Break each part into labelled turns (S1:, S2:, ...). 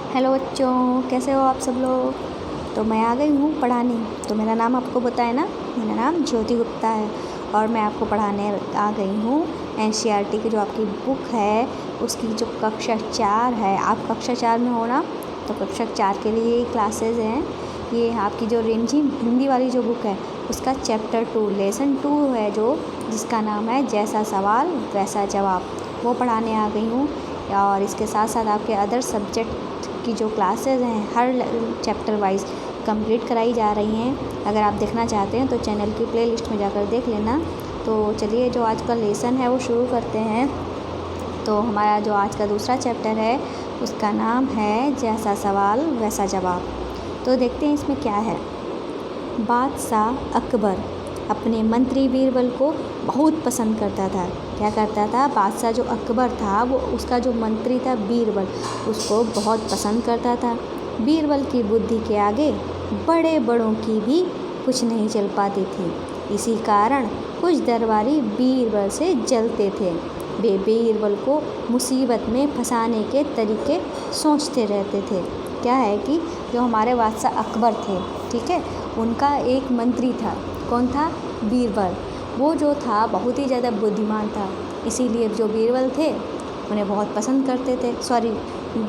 S1: Hello बच्चों, कैसे हो आप सब लोग। तो मैं आ गई हूँ पढ़ाने। तो मेरा नाम आपको पता है ना, मेरा नाम ज्योति गुप्ता है और मैं आपको पढ़ाने आ गई हूँ एनसीईआरटी की जो आपकी बुक है उसकी जो कक्षा 4 है। आप कक्षा 4 में हो ना, तो कक्षा 4 के लिए क्लासेस हैं। ये आपकी जो रिमझिम हिंदी वाली जो बुक है उसका चैप्टर 2 लेसन 2 है, जो जिसका नाम है जैसा सवाल वैसा जवाब, वो पढ़ाने आ गई हूँ। और इसके साथ साथ आपके अदर सब्जेक्ट की जो क्लासेस हैं हर चैप्टर वाइज कंप्लीट कराई जा रही हैं। अगर आप देखना चाहते हैं तो चैनल की प्लेलिस्ट में जाकर देख लेना। तो चलिए, जो आज का लेसन है वो शुरू करते हैं। तो हमारा जो आज का दूसरा चैप्टर है उसका नाम है जैसा सवाल वैसा जवाब। तो देखते हैं इसमें क्या है। बादशाह अकबर अपने मंत्री बीरबल को बहुत पसंद करता था। क्या करता था? बादशाह जो अकबर था वो उसका जो मंत्री था बीरबल, उसको बहुत पसंद करता था। बीरबल की बुद्धि के आगे बड़े बड़ों की भी कुछ नहीं चल पाती थी। इसी कारण कुछ दरबारी बीरबल से जलते थे। वे बीरबल को मुसीबत में फंसाने के तरीके सोचते रहते थे। क्या है कि जो हमारे बादशाह अकबर थे, ठीक है, उनका एक मंत्री था। कौन था? बीरबल। वो जो था बहुत ही ज़्यादा बुद्धिमान था, इसीलिए जो बीरबल थे उन्हें बहुत पसंद करते थे।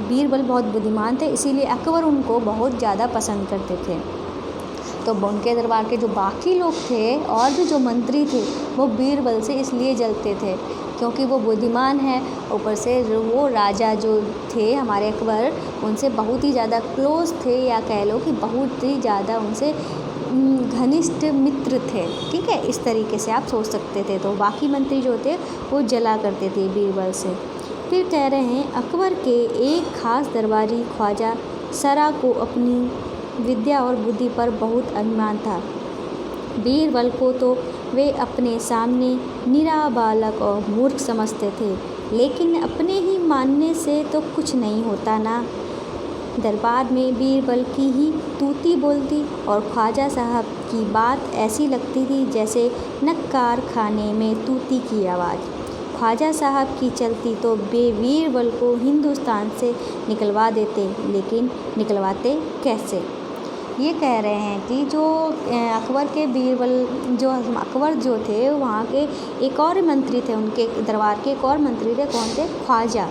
S1: बीरबल बहुत बुद्धिमान थे, इसीलिए अकबर उनको बहुत ज़्यादा पसंद करते थे। तो उनके दरबार के जो बाकी लोग थे और भी जो मंत्री थे वो बीरबल से इसलिए जलते थे क्योंकि वो बुद्धिमान है। ऊपर से वो राजा जो थे हमारे अकबर, उनसे बहुत ही ज़्यादा क्लोज थे, या कह लो कि बहुत ही ज़्यादा उनसे घनिष्ठ मित्र थे। ठीक है, इस तरीके से आप सोच सकते थे। तो बाकी मंत्री जो थे वो जला करते थे बीरबल से। फिर कह रहे हैं, अकबर के एक खास दरबारी ख्वाजा सरा को अपनी विद्या और बुद्धि पर बहुत अभिमान था। बीरबल को तो वे अपने सामने निरा बालक और मूर्ख समझते थे, लेकिन अपने ही मानने से तो कुछ नहीं होता ना। दरबार में बीरबल की ही तूती बोलती और ख्वाजा साहब की बात ऐसी लगती थी जैसे नक्कार खाने में तूती की आवाज़। ख्वाजा साहब की चलती तो वे बीरबल को हिंदुस्तान से निकलवा देते, लेकिन निकलवाते कैसे? ये कह रहे हैं कि जो अकबर के बीरबल, जो अकबर जो थे वहाँ के एक और मंत्री थे, उनके दरबार के एक और मंत्री थे। कौन थे? ख्वाजा।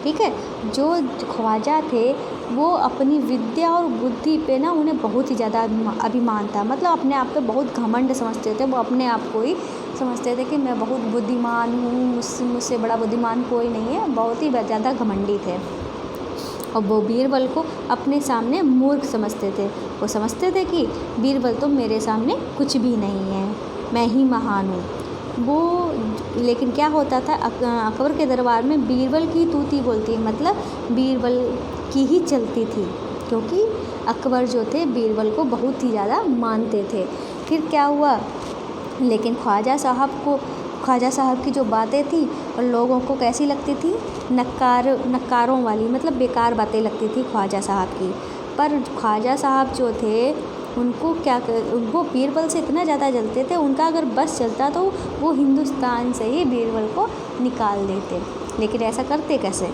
S1: ठीक है, जो ख्वाजा थे वो अपनी विद्या और बुद्धि पे ना उन्हें बहुत ही ज़्यादा अभिमान था। मतलब अपने आप पे बहुत घमंड समझते थे। वो अपने आप को ही समझते थे कि मैं बहुत बुद्धिमान हूँ, मुझसे बड़ा बुद्धिमान कोई नहीं है, बहुत ही ज़्यादा घमंडी थे। और वो बीरबल को अपने सामने मूर्ख समझते थे। वो समझते थे कि बीरबल तो मेरे सामने कुछ भी नहीं है, मैं ही महान हूँ वो। लेकिन क्या होता था, अकबर के दरबार में बीरबल की तूती बोलती, मतलब बीरबल की ही चलती थी, क्योंकि अकबर जो थे बीरबल को बहुत ही ज़्यादा मानते थे। फिर क्या हुआ, लेकिन ख्वाजा साहब की जो बातें थी और लोगों को कैसी लगती थी? नक्कारों वाली, मतलब बेकार बातें लगती थी ख्वाजा साहब की। पर ख्वाजा साहब जो थे उनको वो बीरबल से इतना ज़्यादा जलते थे, उनका अगर बस चलता तो वो हिंदुस्तान से ही बीरबल को निकाल देते। लेकिन ऐसा करते कैसे?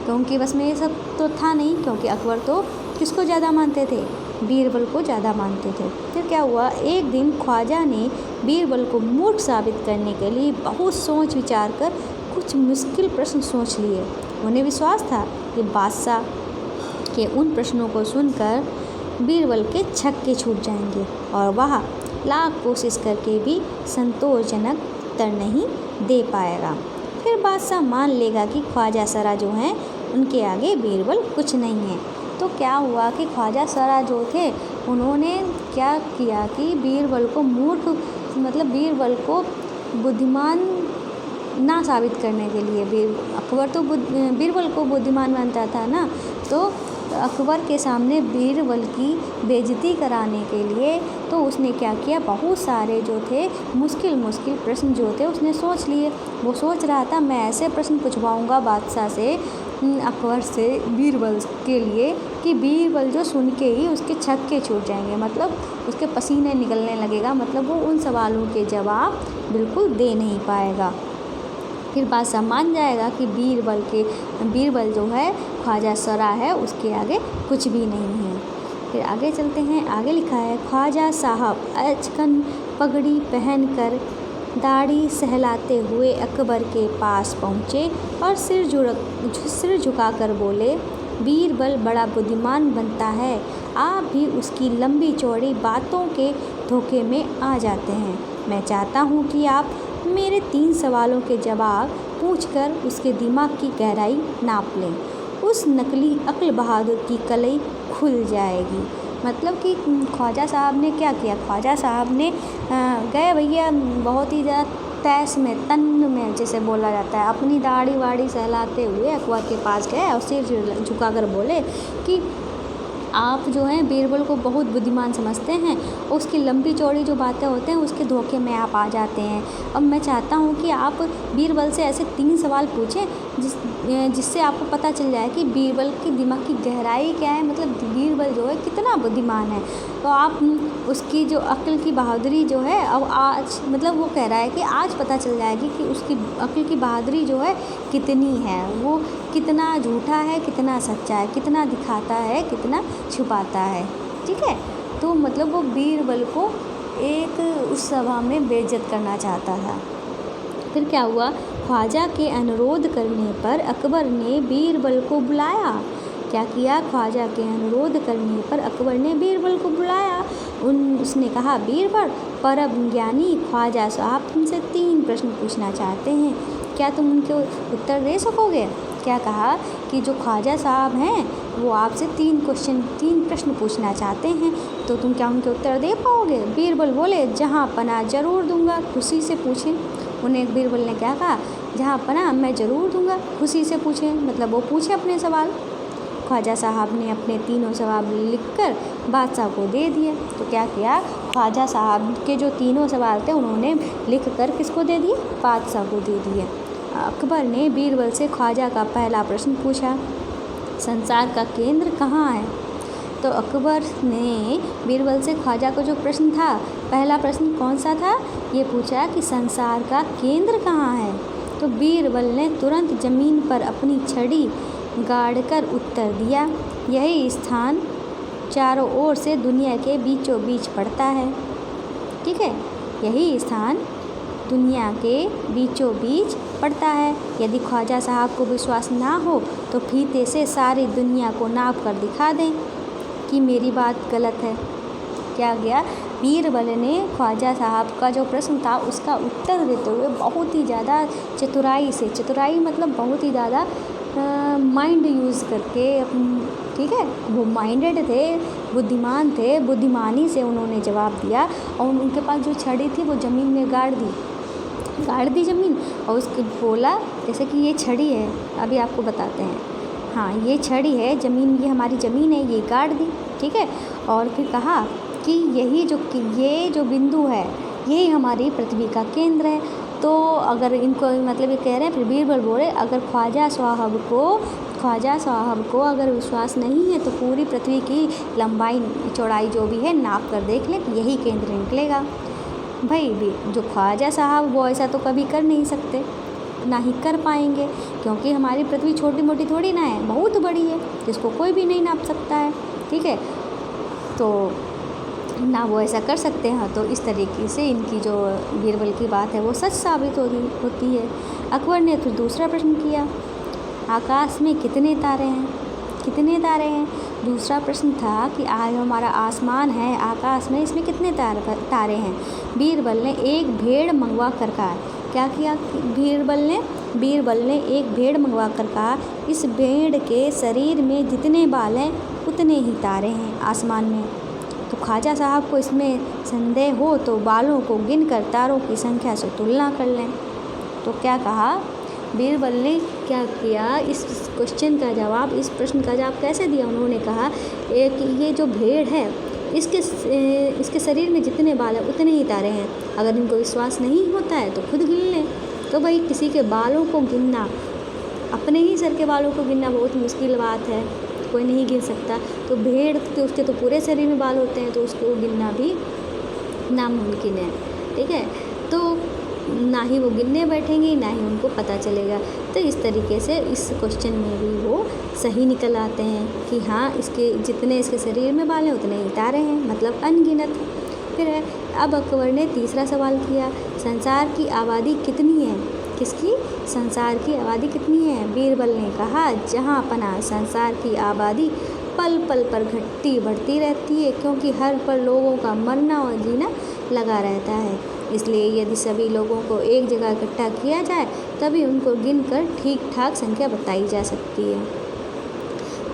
S1: क्योंकि बस में ये सब तो था नहीं, क्योंकि अकबर तो किसको ज़्यादा मानते थे? बीरबल को ज़्यादा मानते थे। फिर क्या हुआ, एक दिन ख्वाजा ने बीरबल को मूर्ख साबित करने के लिए बहुत सोच विचार कर कुछ मुश्किल प्रश्न सोच लिए। उन्हें विश्वास था कि बादशाह के उन प्रश्नों को सुनकर बीरबल के छक्के छूट जाएंगे और वह लाख कोशिश करके भी संतोषजनक उत्तर नहीं दे पाएगा। फिर बादशाह मान लेगा कि ख्वाजा सरा जो हैं उनके आगे बीरबल कुछ नहीं है। तो क्या हुआ कि ख्वाजा सरा जो थे उन्होंने क्या किया कि बीरबल को मूर्ख, मतलब बीरबल को बुद्धिमान ना साबित करने के लिए, अकबर तो बीरबल को बुद्धिमान मानता था ना, तो अकबर के सामने बीरबल की बेइज्जती कराने के लिए तो उसने क्या किया, बहुत सारे जो थे मुश्किल प्रश्न जो थे उसने सोच लिए। वो सोच रहा था मैं ऐसे प्रश्न पूछवाऊंगा बादशाह से, अकबर से बीरबल के लिए कि बीरबल जो सुन के ही उसके छक्के छूट जाएंगे, मतलब उसके पसीने निकलने लगेगा, मतलब वो उन सवालों के जवाब बिल्कुल दे नहीं पाएगा। फिर बादशाह मान जाएगा कि बीरबल जो है ख्वाजा सरा है, उसके आगे कुछ भी नहीं है। फिर आगे चलते हैं। आगे लिखा है, ख्वाजा साहब अचकन पगड़ी पहनकर दाढ़ी सहलाते हुए अकबर के पास पहुँचे और सिर झुकाकर बोले, बीरबल बड़ा बुद्धिमान बनता है, आप भी उसकी लंबी चौड़ी बातों के धोखे में आ जाते हैं। मैं चाहता हूँ कि आप मेरे 3 सवालों के जवाब पूछकर उसके दिमाग की गहराई नाप लें। उस नकली अक्ल बहादुर की कलई खुल जाएगी। मतलब कि ख्वाजा साहब ने क्या किया, ख्वाजा साहब ने गए भैया बहुत ही ज़्यादा तैश में, तन में जैसे बोला जाता है, अपनी दाढ़ी वाड़ी सहलाते हुए अकबर के पास गए और सिर झुकाकर बोले कि आप जो हैं बीरबल को बहुत बुद्धिमान समझते हैं, उसकी लंबी चौड़ी जो बातें होते हैं उसके धोखे में आप आ जाते हैं। अब मैं चाहता हूँ कि आप बीरबल से ऐसे 3 सवाल पूछें जिससे आपको पता चल जाए कि बीरबल की दिमाग की गहराई क्या है, मतलब बीरबल जो है कितना बुद्धिमान है। तो आप उसकी जो अक्ल की बहादुरी जो है, अब आज मतलब वो कह रहा है कि आज पता चल जाएगी कि उसकी अक्ल की बहादुरी जो है कितनी है, वो कितना झूठा है, कितना सच्चा है, कितना दिखाता है, कितना छुपाता है। ठीक है, तो मतलब वो बीरबल को एक उस सभा में बेइज्जत करना चाहता था। फिर क्या हुआ, ख्वाजा के अनुरोध करने पर अकबर ने बीरबल को बुलाया। क्या किया, ख्वाजा के अनुरोध करने पर अकबर ने बीरबल को बुलाया। उसने कहा, बीरबल परम ज्ञानी ख्वाजा साहब तुमसे 3 प्रश्न पूछना चाहते हैं, क्या तुम उनके उत्तर दे सकोगे। क्या कहा कि जो ख्वाजा साहब हैं वो आपसे 3 प्रश्न पूछना चाहते हैं, तो तुम क्या उनके उत्तर दे पाओगे। बीरबल बोले, जहाँ पना ज़रूर दूंगा, खुशी से पूछें। उन्हें बीरबल ने क्या कहा, जहाँ पना मैं ज़रूर दूंगा, खुशी से पूछें, मतलब वो पूछे अपने सवाल। ख्वाजा साहब ने अपने 3 सवाल लिखकर बादशाह को दे दिए। तो क्या किया, ख्वाजा साहब के जो 3 सवाल थे उन्होंने लिखकर किसको दे दिए, बादशाह को दे दिए। अकबर ने बीरबल से ख्वाजा का पहला प्रश्न पूछा, संसार का केंद्र कहाँ है। तो अकबर ने बीरबल से ख्वाजा का जो प्रश्न था, पहला प्रश्न कौन सा था, ये पूछा कि संसार का केंद्र कहाँ है। तो बीरबल ने तुरंत ज़मीन पर अपनी छड़ी गाड़कर उत्तर दिया, यही स्थान चारों ओर से दुनिया के बीचों बीच पड़ता है। ठीक है, यही स्थान दुनिया के बीचों बीच पड़ता है। यदि ख्वाजा साहब को विश्वास ना हो तो फीते से सारी दुनिया को नाप कर दिखा दें कि मेरी बात गलत है। क्या गया, बीरबल ने ख्वाजा साहब का जो प्रश्न था उसका उत्तर देते हुए बहुत ही ज़्यादा चतुराई मतलब बहुत ही ज़्यादा माइंड यूज़ करके, ठीक है, वो माइंडेड थे, बुद्धिमान थे, बुद्धिमानी से उन्होंने जवाब दिया। और उनके पास जो छड़ी थी वो ज़मीन में गाड़ दी ज़मीन, और उसके बोला जैसे कि ये छड़ी है, अभी आपको बताते हैं, हाँ ये छड़ी है, ज़मीन ये हमारी ज़मीन है, ये गाड़ दी। ठीक है, और फिर कहा कि ये जो बिंदु है यही हमारी पृथ्वी का केंद्र है। तो अगर इनको मतलब ये कह रहे हैं, फिर बीरबल बोले, अगर ख्वाजा साहब को अगर विश्वास नहीं है तो पूरी पृथ्वी की लंबाई चौड़ाई जो भी है नाप कर देख लें, यही केंद्र निकलेगा। भाई जो ख्वाजा साहब वो ऐसा तो कभी कर नहीं सकते, ना ही कर पाएंगे, क्योंकि हमारी पृथ्वी छोटी मोटी थोड़ी ना है, बहुत बड़ी है, जिसको कोई भी नहीं नाप सकता है। ठीक है, तो ना वो ऐसा कर सकते हैं। तो इस तरीके से इनकी जो बीरबल की बात है वो सच साबित होती है। अकबर ने फिर दूसरा प्रश्न किया, आकाश में कितने तारे हैं। दूसरा प्रश्न था कि आज हमारा आसमान है, आकाश में इसमें कितने तारे हैं। बीरबल ने एक भेड़ मंगवा कर कहा, क्या किया बीरबल ने एक भेड़ मंगवा कर कहा, इस भेड़ के शरीर में जितने बाल हैं उतने ही तारे हैं आसमान में। तो ख्वाजा साहब को इसमें संदेह हो तो बालों को गिनकर तारों की संख्या से तुलना कर लें। तो क्या कहा, बीरबल ने क्या किया, इस क्वेश्चन का जवाब, इस प्रश्न का जवाब कैसे दिया। उन्होंने कहा कि ये जो भेड़ है इसके शरीर में जितने बाल हैं उतने ही तारे हैं। अगर इनको विश्वास नहीं होता है तो खुद गिन लें। तो भाई किसी के बालों को गिनना, अपने ही सर के बालों को गिनना बहुत मुश्किल बात है, कोई नहीं गिन सकता। तो भेड़ के उसके तो पूरे शरीर में बाल होते हैं, तो उसको गिनना भी नामुमकिन है। ठीक है, तो ना ही वो गिनने बैठेंगी, ना ही उनको पता चलेगा। तो इस तरीके से इस क्वेश्चन में भी वो सही निकल आते हैं कि हाँ, इसके जितने इसके शरीर में बाल हैं उतने ही तारे हैं, मतलब अनगिनत। फिर है, अब अकबर ने तीसरा सवाल किया, संसार की आबादी कितनी है? किसकी? संसार की आबादी कितनी है? बीरबल ने कहा, जहाँ पना संसार की आबादी पल पल पर घटती बढ़ती रहती है, क्योंकि हर पल लोगों का मरना और जीना लगा रहता है। इसलिए यदि सभी लोगों को एक जगह इकट्ठा किया जाए तभी उनको गिनकर ठीक ठाक संख्या बताई जा सकती है।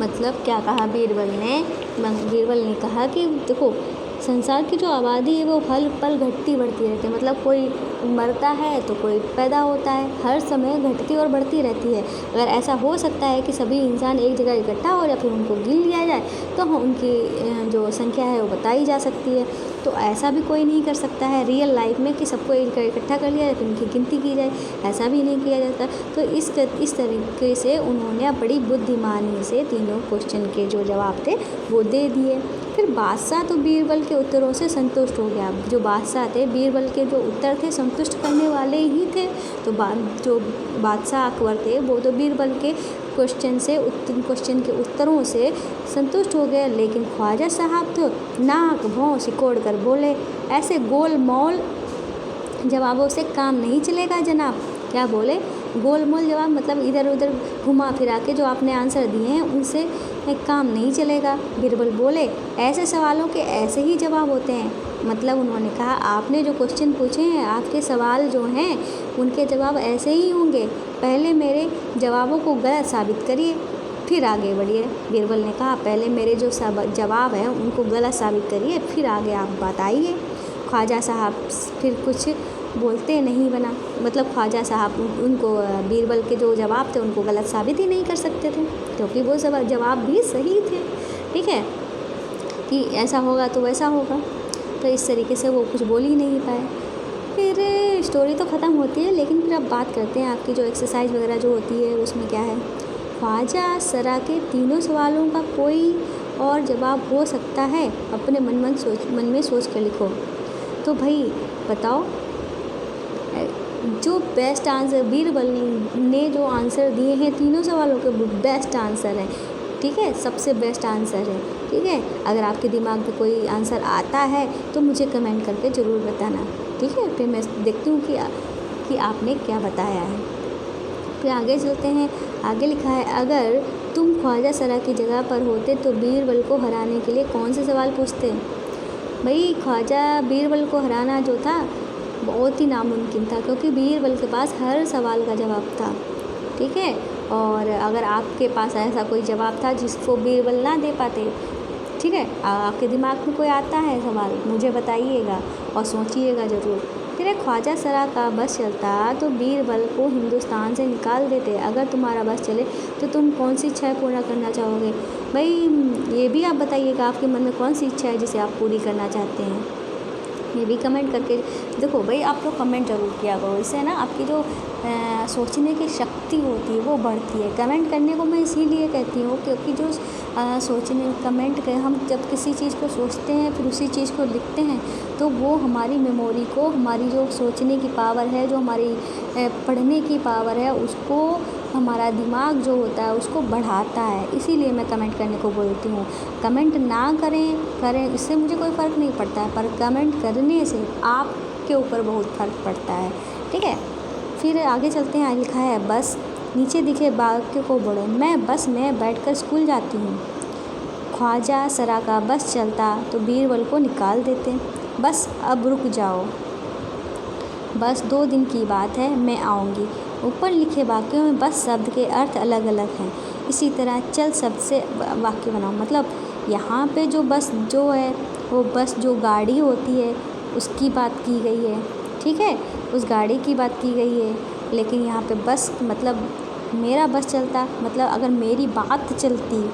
S1: मतलब क्या कहा बीरबल ने? बीरबल ने कहा कि देखो, संसार की जो आबादी है वो हर पल घटती बढ़ती रहती है, मतलब कोई मरता है तो कोई पैदा होता है, हर समय घटती और बढ़ती रहती है। अगर ऐसा हो सकता है कि सभी इंसान एक जगह इकट्ठा हो या फिर उनको गिन लिया जाए तो उनकी जो संख्या है वो बताई जा सकती है। तो ऐसा भी कोई नहीं कर सकता है रियल लाइफ में कि सबको इकट्ठा कर लिया जाए फिर उनकी गिनती की जाए, ऐसा भी नहीं किया जाता। तो इस तरीके से उन्होंने बड़ी बुद्धिमानी से तीनों क्वेश्चन के जो जवाब थे वो दे दिए। फिर बादशाह तो बीरबल के उत्तरों से संतुष्ट हो गया। जो बादशाह थे, बीरबल के जो उत्तर थे संतुष्ट करने वाले ही थे। तो जो बादशाह अकबर थे वो तो बीरबल के क्वेश्चन के उत्तरों से संतुष्ट हो गए, लेकिन ख्वाजा साहब तो नाक भौं सिकोड़ कर बोले, ऐसे गोल मोल जवाबों से काम नहीं चलेगा जनाब। क्या बोले? गोल मोल जवाब, मतलब इधर उधर घुमा फिरा के जो आपने आंसर दिए हैं उनसे काम नहीं चलेगा। बीरबल बोले, ऐसे सवालों के ऐसे ही जवाब होते हैं। मतलब उन्होंने कहा, आपने जो क्वेश्चन पूछे हैं, आपके सवाल जो हैं उनके जवाब ऐसे ही होंगे। पहले मेरे जवाबों को गलत साबित करिए फिर आगे बढ़िए। बीरबल ने कहा, पहले मेरे जो जवाब हैं उनको गलत साबित करिए फिर आगे आप बताइए। ख्वाजा साहब फिर कुछ बोलते नहीं बना। मतलब ख्वाजा साहब उनको बीरबल के जो जवाब थे उनको गलत साबित ही नहीं कर सकते थे, क्योंकि वो सब जवाब भी सही थे। ठीक है, कि ऐसा होगा तो वैसा होगा। तो इस तरीके से वो कुछ बोल ही नहीं पाए। फिर स्टोरी तो ख़त्म होती है, लेकिन फिर अब बात करते हैं आपकी जो एक्सरसाइज वगैरह जो होती है उसमें क्या है। ख्वाजा सरा के तीनों सवालों का कोई और जवाब हो सकता है? अपने मन में सोच कर लिखो। तो भाई बताओ, जो बेस्ट आंसर बीरबल ने जो आंसर दिए हैं तीनों सवालों के बेस्ट आंसर हैं। ठीक है, सबसे बेस्ट आंसर है। ठीक है, अगर आपके दिमाग में कोई आंसर आता है तो मुझे कमेंट करके ज़रूर बताना। ठीक है, फिर मैं देखती हूँ कि आपने क्या बताया है। फिर आगे चलते हैं। आगे लिखा है, अगर तुम ख्वाजा सरा की जगह पर होते तो बीरबल को हराने के लिए कौन से सवाल पूछते? भाई, ख्वाजा बीरबल को हराना जो था बहुत ही नामुमकिन था, क्योंकि बीरबल के पास हर सवाल का जवाब था। ठीक है, और अगर आपके पास ऐसा कोई जवाब था जिसको बीरबल ना दे पाते, ठीक है, आपके दिमाग में कोई आता है सवाल, मुझे बताइएगा और सोचिएगा ज़रूर। फिर ख्वाजा सरा का बस चलता तो बीरबल को हिंदुस्तान से निकाल देते। अगर तुम्हारा बस चले तो तुम कौन सी इच्छा पूरा करना चाहोगे? भाई, ये भी आप बताइएगा, आपके मन में कौन सी इच्छा है जिसे आप पूरी करना चाहते हैं, ये भी कमेंट करके देखो। भाई, आप लोग कमेंट जरूर किया करो, इससे ना आपकी जो सोचने की शक्ति होती है वो बढ़ती है। कमेंट करने को मैं इसीलिए कहती हूँ क्योंकि जो कमेंट कर हम जब किसी चीज़ को सोचते हैं फिर उसी चीज़ को लिखते हैं तो वो हमारी मेमोरी को, हमारी जो सोचने की पावर है, जो हमारी पढ़ने की पावर है, उसको हमारा दिमाग जो होता है उसको बढ़ाता है। इसीलिए मैं कमेंट करने को बोलती हूँ। कमेंट ना करें इससे मुझे कोई फ़र्क नहीं पड़ता है, पर कमेंट करने से आपके ऊपर बहुत फ़र्क पड़ता है। ठीक है, फिर आगे चलते हैं। लिखा है, बस नीचे दिखे वाक्य को पढ़ो। मैं बस में बैठकर स्कूल जाती हूँ। ख्वाजा सरा का बस चलता तो बीरबल को निकाल देते। बस अब रुक जाओ, बस 2 दिन की बात है, मैं आऊँगी। ऊपर लिखे वाक्यों में बस शब्द के अर्थ अलग अलग हैं। इसी तरह चल शब्द से वाक्य बनाओ। मतलब यहाँ पे जो बस जो है वो बस जो गाड़ी होती है उसकी बात की गई है। ठीक है, उस गाड़ी की बात की गई है। लेकिन यहाँ पे बस मतलब मेरा बस चलता, मतलब अगर मेरी बात चलती,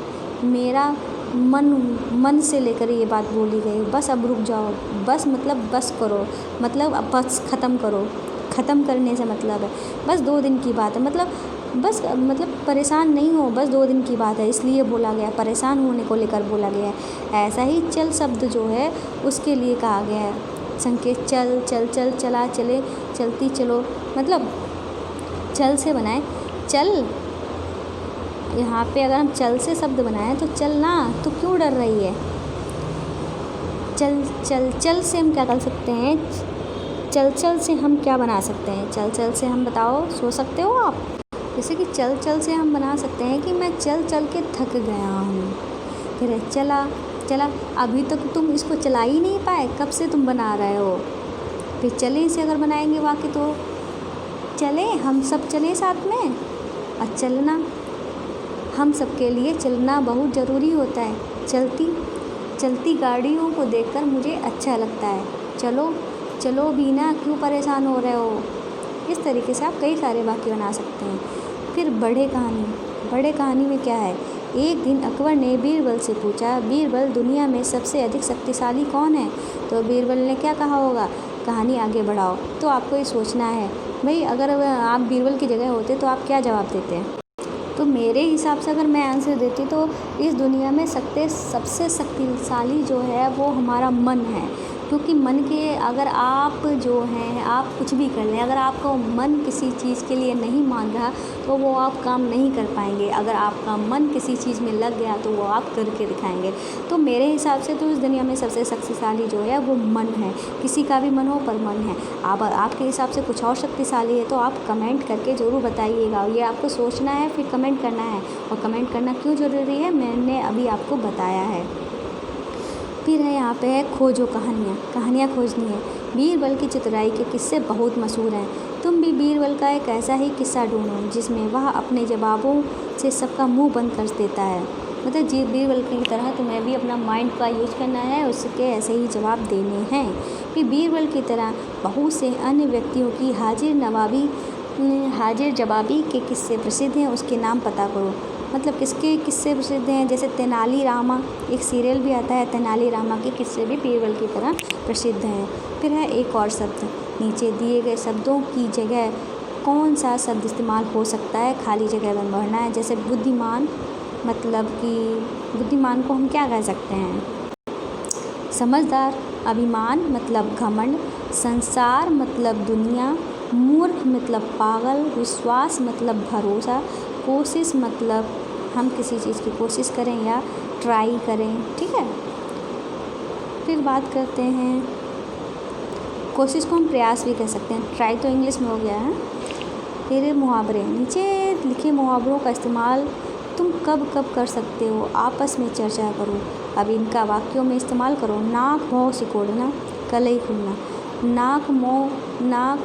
S1: मेरा मन से लेकर ये बात बोली गई। बस अब रुक जाओ, बस मतलब बस करो, मतलब अब बस ख़त्म करो। ख़त्म करने से मतलब है बस 2 दिन की बात है, मतलब परेशान नहीं हो, बस 2 दिन की बात है, इसलिए बोला गया, परेशान होने को लेकर बोला गया है। ऐसा ही चल शब्द जो है उसके लिए कहा गया है। संकेत चल, चल, चल, चला, चले, चलती चलो, मतलब चल से बनाए चल। यहाँ पे अगर हम चल से शब्द बनाएं तो चलना, तो क्यों डर रही है? चल चल चल से हम क्या कर सकते हैं? चल चल से हम क्या बना सकते हैं? चल चल से हम बताओ, सोच सकते हो आप? जैसे कि चल चल से हम बना सकते हैं कि मैं चल चल के थक गया हूँ। फिर चला चला, अभी तक तुम इसको चला ही नहीं पाए, कब से तुम बना रहे हो? फिर चले से अगर बनाएंगे वाक्य तो चले, हम सब चलें साथ में। और चलना, हम सबके लिए चलना बहुत ज़रूरी होता है। चलती गाड़ियों को देखकर मुझे अच्छा लगता है। चलो चलो बीना, क्यों परेशान हो रहे हो? इस तरीके से आप कई सारे वाक्य बना सकते हैं। फिर बड़े कहानी में क्या है? एक दिन अकबर ने बीरबल से पूछा, बीरबल दुनिया में सबसे अधिक शक्तिशाली कौन है? तो बीरबल ने क्या कहा होगा? कहानी आगे बढ़ाओ। तो आपको ये सोचना है भाई, अगर आप बीरबल की जगह होते तो आप क्या जवाब देते? तो मेरे हिसाब से अगर मैं आंसर देती तो इस दुनिया में सबसे शक्तिशाली जो है वो हमारा मन है। क्योंकि मन के अगर आप जो हैं आप कुछ भी कर लें, अगर आपका मन किसी चीज़ के लिए नहीं मान रहा तो वो आप काम नहीं कर पाएंगे। अगर आपका मन किसी चीज़ में लग गया तो वो आप करके दिखाएंगे। तो मेरे हिसाब से तो इस दुनिया में सबसे शक्तिशाली जो है वो मन है। किसी का भी मन हो पर मन है। आपके हिसाब से कुछ और शक्तिशाली है तो आप कमेंट करके ज़रूर बताइएगा। ये आपको सोचना है, फिर कमेंट करना है। और कमेंट करना क्यों ज़रूरी है मैंने अभी आपको बताया है। फिर है यहाँ पे है खोजो कहानियाँ खोजनी है। बीरबल की चतुराई के किस्से बहुत मशहूर हैं। तुम भी बीरबल का एक ऐसा ही किस्सा ढूंढो जिसमें वह अपने जवाबों से सबका मुंह बंद कर देता है। मतलब जी बीरबल की तरह तुम्हें भी अपना माइंड का यूज़ करना है, उसके ऐसे ही जवाब देने हैं। फिर बीरबल की तरह बहुत से अन्य व्यक्तियों की हाजिर जवाबी के किस्से प्रसिद्ध हैं, उसके नाम पता करो। मतलब किसके किस्से प्रसिद्ध हैं? जैसे तेनाली रामा, एक सीरियल भी आता है, तेनाली रामा के किस्से भी बीरबल की तरह प्रसिद्ध हैं। फिर है एक और शब्द, नीचे दिए गए शब्दों की जगह कौन सा शब्द इस्तेमाल हो सकता है? खाली जगह में भरना है। जैसे बुद्धिमान, मतलब कि बुद्धिमान को हम क्या कह सकते हैं? समझदार। अभिमान मतलब घमंड। संसार मतलब दुनिया। मूर्ख मतलब पागल। विश्वास मतलब भरोसा। कोशिश मतलब हम किसी चीज़ की कोशिश करें या ट्राई करें, ठीक है। फिर बात करते हैं, कोशिश को हम प्रयास भी कह सकते हैं, ट्राई तो इंग्लिश में हो गया है। फिर मुहावरे, नीचे लिखे मुहावरों का इस्तेमाल तुम कब कब कर सकते हो? आपस में चर्चा करो। अब इनका वाक्यों में इस्तेमाल करो। नाक भौं सिकोड़ना, कलई खुलना। नाक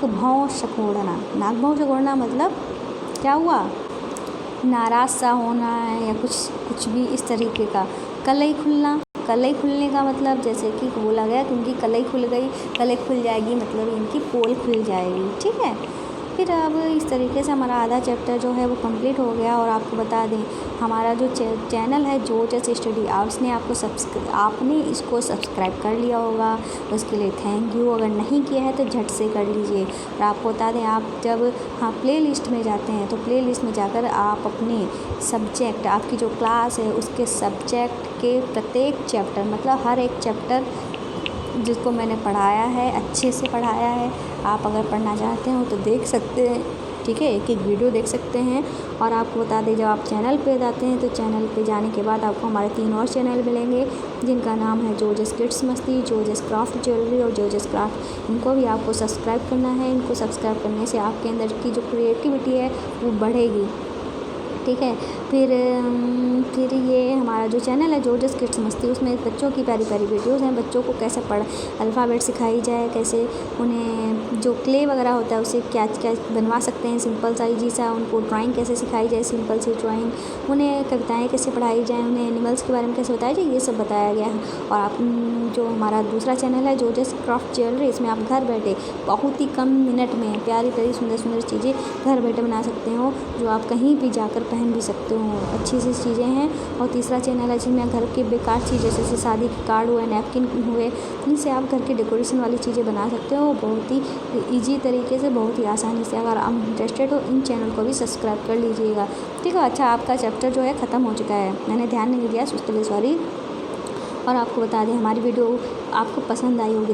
S1: भौं सिकोड़ना, नाक भौं सिकोड़ना मतलब क्या हुआ? नाराज़ सा होना है या कुछ भी इस तरीके का। कलई खुलने का मतलब जैसे कि बोला गया कि उनकी कलई खुल गई, कलई खुल जाएगी मतलब इनकी पोल खुल जाएगी, ठीक है। फिर अब इस तरीके से हमारा आधा चैप्टर जो है वो कंप्लीट हो गया। और आपको बता दें हमारा जो चैनल है जोजस स्टडी आवर्स ने आपने इसको सब्सक्राइब कर लिया होगा, उसके लिए थैंक यू। अगर नहीं किया है तो झट से कर लीजिए। और आपको बता दें आप जब प्ले लिस्ट में जाते हैं तो प्ले लिस्ट में जाकर आप अपने सब्जेक्ट, आपकी जो क्लास है उसके सब्जेक्ट के प्रत्येक चैप्टर, मतलब हर एक चैप्टर जिसको मैंने पढ़ाया है, अच्छे से पढ़ाया है, आप अगर पढ़ना चाहते हो तो देख सकते हैं, ठीक है। एक वीडियो देख सकते हैं। और आपको बता दें जब आप चैनल पे जाते हैं तो चैनल पे जाने के बाद आपको हमारे 3 और चैनल मिलेंगे जिनका नाम है जोजस किड्स मस्ती, जोजस क्राफ्ट ज्वेलरी और जोजस क्राफ्ट। इनको भी आपको सब्सक्राइब करना है। इनको सब्सक्राइब करने से आपके अंदर की जो क्रिएटिविटी है वो बढ़ेगी, ठीक है। फिर ये हमारा जो चैनल है जोजस किड्स मस्ती, उसमें बच्चों की प्यारी प्यारी वीडियोज़ हैं। बच्चों को कैसे अल्फ़ाबेट सिखाई जाए, कैसे उन्हें जो क्ले वगैरह होता है उससे क्या क्या बनवा सकते हैं सिंपल सा इजी सा, उनको ड्राइंग कैसे सिखाई जाए सिंपल सी ड्राइंग, उन्हें कविताएँ कैसे पढ़ाई जाए, उन्हें एनिमल्स के बारे में कैसे बताया जाए, ये सब बताया गया है। और आप जो हमारा दूसरा चैनल है जोजस क्राफ्ट ज्वेलरी, इसमें आप घर बैठे बहुत ही कम मिनट में प्यारी प्यारी सुंदर सुंदर चीज़ें घर बैठे बना सकते हो, जो आप कहीं भी जाकर पहन भी सकते हो, अच्छी सी चीज़ें हैं। और तीसरा चैनल है जिसमें घर के बेकार चीज़ें जैसे शादी के कार्ड हुए, नैपकिन हुए, इनसे आप घर के डेकोरेशन वाली चीज़ें बना सकते हो बहुत ही ईजी तरीके से, बहुत ही आसानी से। अगर आप इंटरेस्टेड हो इन चैनल को भी सब्सक्राइब कर लीजिएगा, ठीक है। अच्छा, आपका चैप्टर जो है ख़त्म हो चुका है, मैंने ध्यान नहीं दिया, उसके लिए सॉरी। और आपको बता दें हमारी वीडियो आपको पसंद आई होगी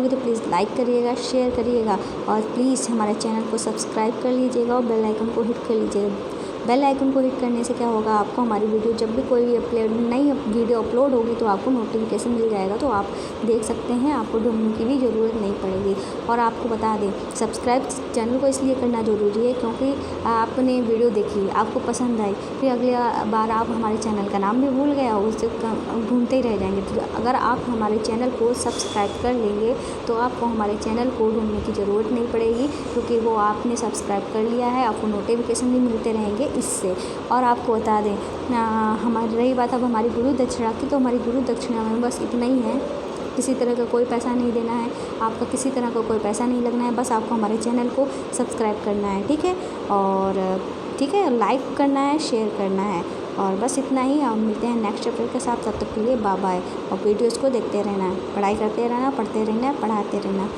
S1: तो प्लीज़ लाइक करिएगा, शेयर करिएगा और प्लीज़ हमारे चैनल को सब्सक्राइब कर लीजिएगा और बेल आइकन को हिट कर लीजिएगा। बेल आइकन को हिट करने से क्या होगा, आपको हमारी वीडियो जब भी कोई नई वीडियो अपलोड होगी तो आपको नोटिफिकेशन मिल जाएगा, तो आप देख सकते हैं, आपको ढूंढने की भी ज़रूरत नहीं पड़ेगी। और आपको बता दें सब्सक्राइब चैनल को इसलिए करना ज़रूरी है क्योंकि आपने वीडियो देखी, आपको पसंद आई, फिर अगली बार आप हमारे चैनल का नाम भी भूल गए और उससे ढूंढते ही रह जाएंगे। तो अगर आप हमारे चैनल को सब्सक्राइब कर लेंगे तो आपको हमारे चैनल को ढूंढने की ज़रूरत नहीं पड़ेगी, क्योंकि वो आपने सब्सक्राइब कर लिया है, आपको नोटिफिकेशन भी मिलते रहेंगे इससे। और आपको बता दें हमारी रही बात अब हमारी गुरु दक्षिणा की, तो हमारी गुरु दक्षिणा में बस इतना ही है, किसी तरह का कोई पैसा नहीं देना है, आपका किसी तरह का कोई पैसा नहीं लगना है, बस आपको हमारे चैनल को सब्सक्राइब करना है, ठीक है, और ठीक है, लाइक करना है, शेयर करना है, और बस इतना ही। आप मिलते हैं नेक्स्ट चैप्टर के साथ, तब तक के लिए बाय बाय। और वीडियोज़ को देखते रहना है, पढ़ाई करते रहना, पढ़ते रहना, पढ़ाते रहना।